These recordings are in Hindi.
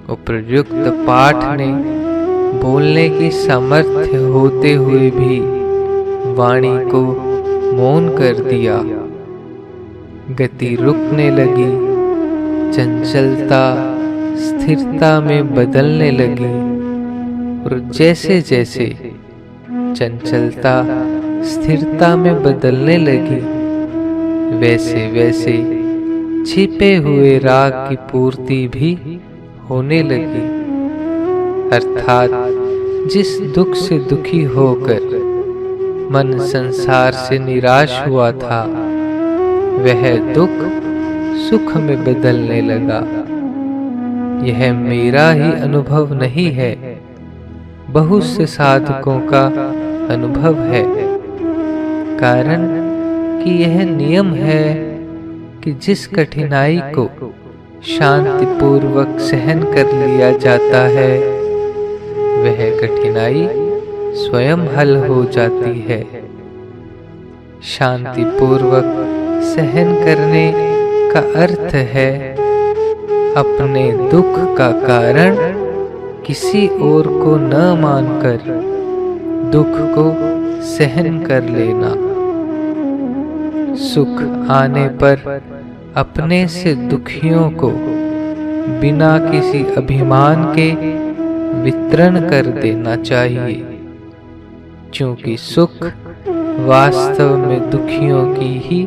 उपर्युक्त पाठ ने बोलने की सामर्थ्य होते हुए भी वाणी को मौन कर दिया। गति रुकने लगी, चंचलता स्थिरता में बदलने लगी और जैसे जैसे चंचलता स्थिरता में बदलने लगी, वैसे वैसे छिपे हुए राग की पूर्ति भी होने लगी। अर्थात जिस दुख से दुखी होकर मन संसार से निराश हुआ था, वह दुख सुख में बदलने लगा। यह मेरा ही अनुभव नहीं है, बहुत से साधकों का अनुभव है। कारण कि यह नियम है कि जिस कठिनाई को शांतिपूर्वक सहन कर लिया जाता है, वह कठिनाई स्वयं हल हो जाती है। शांतिपूर्वक सहन करने का अर्थ है अपने दुख का कारण किसी और को न मानकर दुख को सहन कर लेना। सुख आने पर अपने से दुखियों को बिना किसी अभिमान के वितरण कर देना चाहिए, क्योंकि सुख वास्तव में दुखियों की ही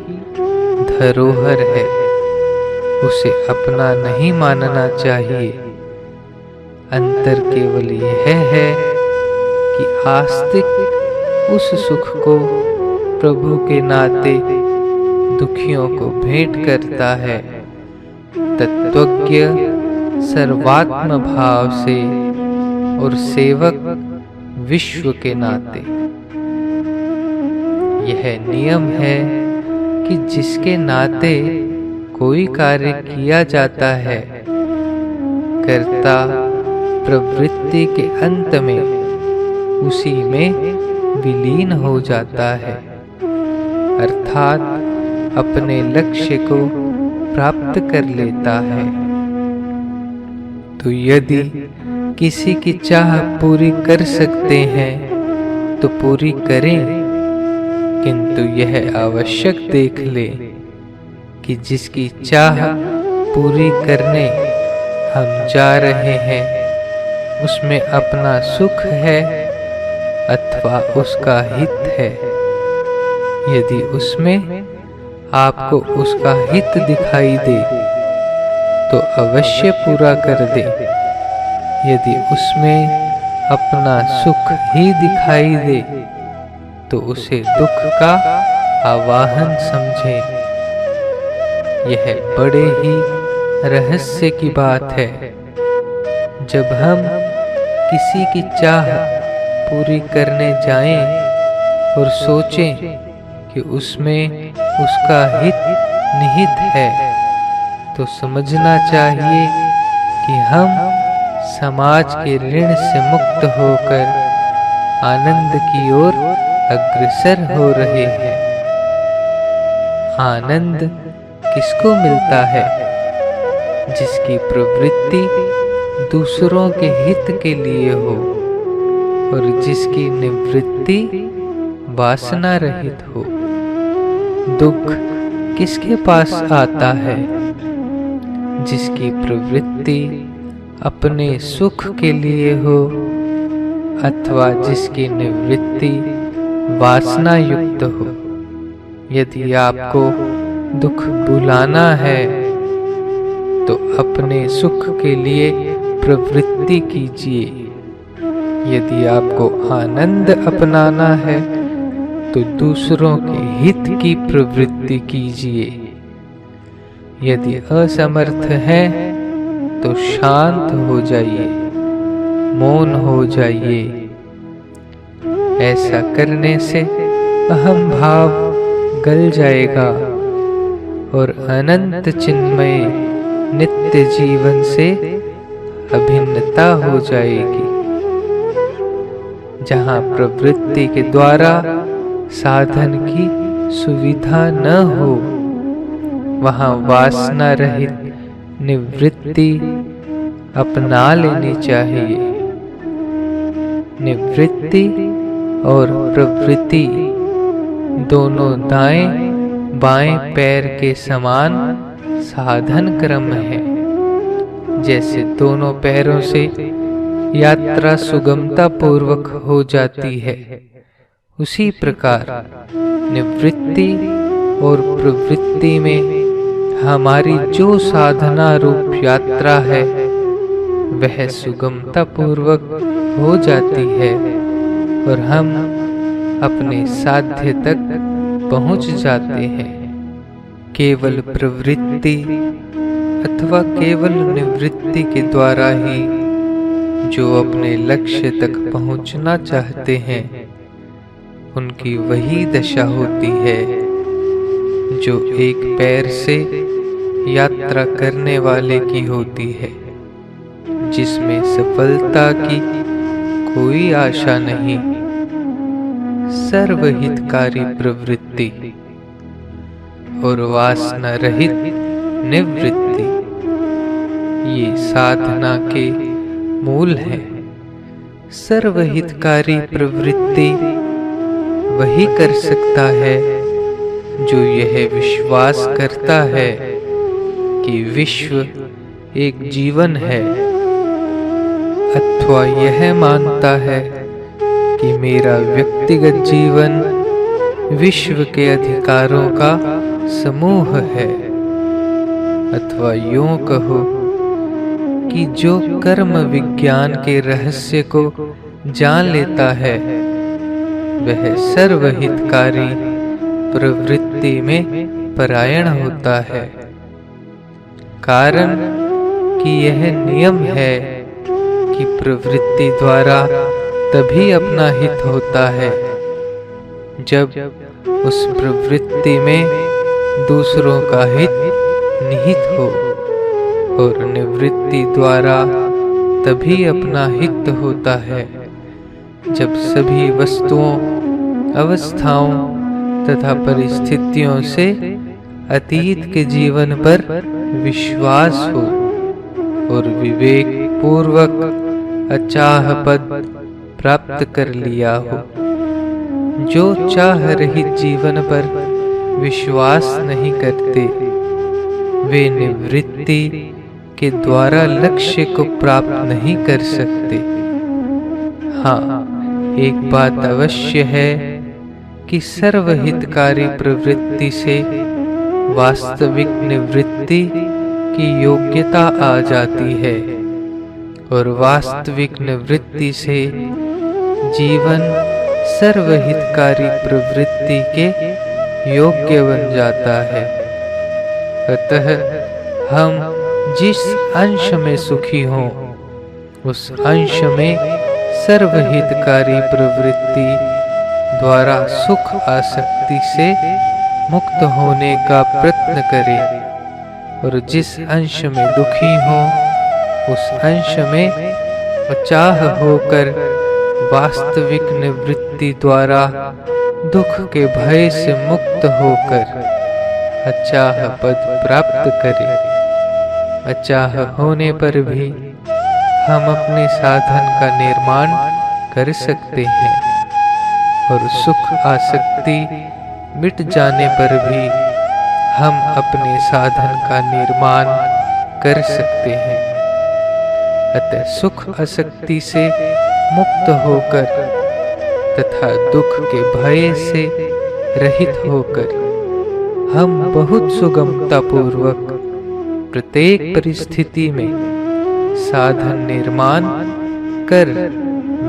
धरोहर है। उसे अपना नहीं मानना चाहिए। अंतर केवल यह है कि आस्तिक उस सुख को प्रभु के नाते दुखियों को भेंट करता है, तत्वज्ञ सर्वात्म भाव से और सेवक विश्व के नाते। यह नियम है कि जिसके नाते कोई कार्य किया जाता है, कर्ता प्रवृत्ति के अंत में उसी में विलीन हो जाता है, अर्थात अपने लक्ष्य को प्राप्त कर लेता है। तो यदि किसी की चाह पूरी कर सकते हैं तो पूरी करें, किंतु यह आवश्यक देख ले कि जिसकी चाह पूरी करने हम जा रहे हैं, उसमें अपना सुख है अथवा उसका हित है। यदि उसमें आपको उसका हित दिखाई दे तो अवश्य पूरा कर दे। यदि उसमें अपना सुख ही दिखाई दे तो उसे दुख का आवाहन समझें। यह बड़े ही रहस्य की बात है। जब हम किसी की चाह पूरी करने जाएं और सोचें कि उसमें उसका हित निहित है, तो समझना चाहिए कि हम समाज के ऋण से मुक्त होकर आनंद की ओर अग्रसर हो रहे हैं। आनंद किसको मिलता है? जिसकी प्रवृत्ति दूसरों के हित के लिए हो और जिसकी निवृत्ति वासना रहित हो। दुख किसके पास आता है? जिसकी प्रवृत्ति अपने सुख के लिए हो अथवा जिसकी निवृत्ति वासना युक्त हो। यदि आपको दुख बुलाना है तो अपने सुख के लिए प्रवृत्ति कीजिए। यदि आपको आनंद अपनाना है तो दूसरों के हित की प्रवृत्ति कीजिए। यदि असमर्थ है तो शांत हो जाइए, मौन हो जाइए। ऐसा करने से अहम भाव गल जाएगा और अनंत चिन्मय नित्य जीवन से अभिन्नता हो जाएगी। जहाँ प्रवृत्ति के द्वारा साधन की सुविधा न हो, वहाँ वासना रहित निवृत्ति अपना लेनी चाहिए। निवृत्ति और प्रवृत्ति दोनों दाएं बाएं पैर के समान साधन क्रम है। जैसे दोनों पैरों से यात्रा सुगमता पूर्वक हो जाती है, उसी प्रकार निवृत्ति और प्रवृत्ति में हमारी जो साधना रूप यात्रा है वह सुगमता पूर्वक हो जाती है और हम अपने साध्य तक पहुंच जाते हैं। केवल प्रवृत्ति अथवा केवल निवृत्ति के द्वारा ही जो अपने लक्ष्य तक पहुंचना चाहते हैं उनकी वही दशा होती है जो एक पैर से यात्रा करने वाले की होती है, जिसमें सफलता की कोई आशा नहीं। सर्वहितकारी प्रवृत्ति और वासना रहित निवृत्ति ये साधना के मूल है। सर्वहितकारी प्रवृत्ति वही कर सकता है जो यह विश्वास करता है कि विश्व एक जीवन है, अथवा यह मानता है कि मेरा व्यक्तिगत जीवन विश्व के अधिकारों का समूह है, अथवा यूं कहो कि जो कर्म विज्ञान के रहस्य को जान लेता है वह सर्वहितकारी प्रवृत्ति में परायण होता है। कारण कि यह नियम है कि प्रवृत्ति द्वारा तभी अपना हित होता है जब उस प्रवृत्ति में दूसरों का हित निहित हो, और निवृत्ति द्वारा तभी अपना हित होता है जब सभी वस्तुओं, अवस्थाओं तथा परिस्थितियों से अतीत के जीवन पर विश्वास हो और विवेक पूर्वक अचाह पद प्राप्त कर लिया हो। जो चाह रहित जीवन पर विश्वास नहीं करते वे निवृत्ति के द्वारा लक्ष्य को प्राप्त नहीं कर सकते। हाँ, एक बात अवश्य है कि सर्वहितकारी प्रवृत्ति से वास्तविक निवृत्ति की योग्यता आ जाती है और वास्तविक निवृत्ति से जीवन सर्वहितकारी प्रवृत्ति के योग्य बन जाता है। अतः हम जिस अंश में सुखी हों उस अंश में सर्वहितकारी प्रवृत्ति द्वारा सुख आसक्ति से मुक्त होने का प्रयत्न करें और जिस अंश में दुखी हो उस अंश में अचाह होकर वास्तविक निवृत्ति द्वारा दुख के भय से मुक्त होकर अचाह पद प्राप्त करें। अचाह होने पर भी हम अपने साधन का निर्माण कर सकते हैं और सुख आसक्ति मिट जाने पर भी हम अपने साधन का निर्माण कर सकते हैं। अतः सुख आसक्ति से मुक्त होकर तथा दुख के भय से रहित होकर हम बहुत सुगमता पूर्वक प्रत्येक परिस्थिति में साधन निर्माण कर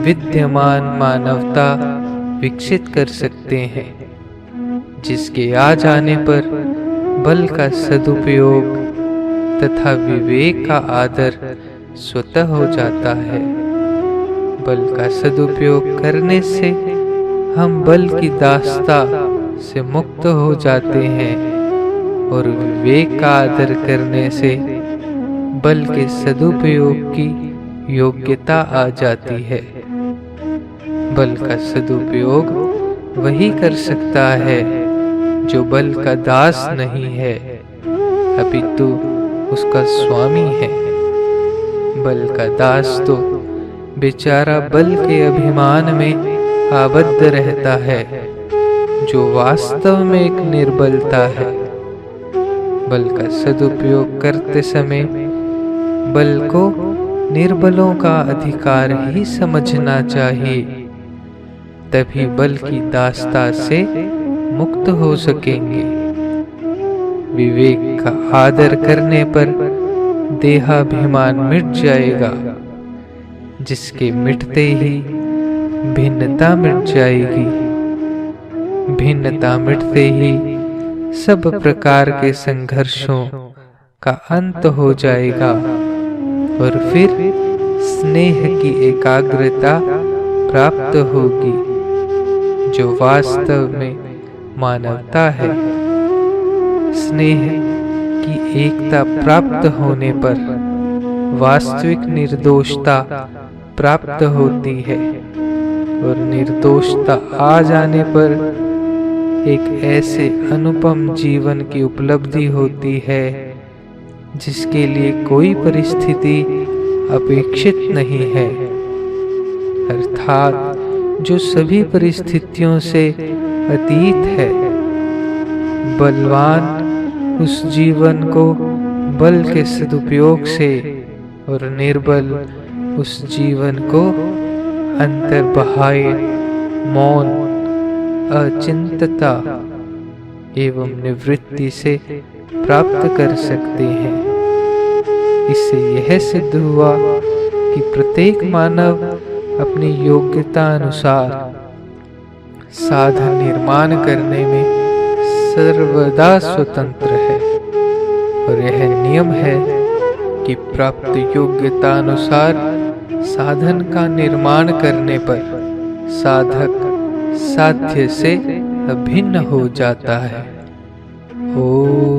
विद्यमान मानवता विकसित कर सकते हैं, जिसके आ जाने पर बल का सदुपयोग तथा विवेक का आदर स्वतः हो जाता है। बल का सदुपयोग करने से हम बल की दास्ता से मुक्त हो जाते हैं और विवेक का आदर करने से बल के सदुपयोग की योग्यता आ जाती है। बल का सदुपयोग वही कर सकता है जो बल का दास नहीं है, अपितु उसका स्वामी है। बल का दास तो बेचारा बल के अभिमान में आबद्ध रहता है, जो वास्तव में एक निर्बलता है। बल का सदुपयोग करते समय बल को निर्बलों का अधिकार ही समझना चाहिए, तभी बल की दासता से मुक्त हो सकेंगे। विवेक का आदर करने पर देहाभिमान मिट जाएगा, जिसके मिटते ही भिन्नता मिट जाएगी। भिन्नता मिटते ही सब प्रकार के संघर्षों का अंत हो जाएगा और फिर स्नेह की एकाग्रता प्राप्त होगी, जो वास्तव में मानवता है। स्नेह की एकता प्राप्त होने पर वास्तविक निर्दोषता प्राप्त होती है और निर्दोषता आ जाने पर एक ऐसे अनुपम जीवन की उपलब्धि होती है जिसके लिए कोई परिस्थिति अपेक्षित नहीं है, अर्थात जो सभी परिस्थितियों से अतीत है। बलवान उस जीवन को बल के सदुपयोग से और निर्बल उस जीवन को अंतर्बाह्य मौन, अचिंतता एवं निवृत्ति से प्राप्त कर सकते हैं। इससे यह सिद्ध हुआ कि प्रत्येक मानव अपनी योग्यता अनुसार साधन निर्माण करने में सर्वदा स्वतंत्र है और यह नियम है कि प्राप्त योग्यता अनुसार साधन का निर्माण करने पर साधक साध्य से अभिन्न हो जाता है। ओम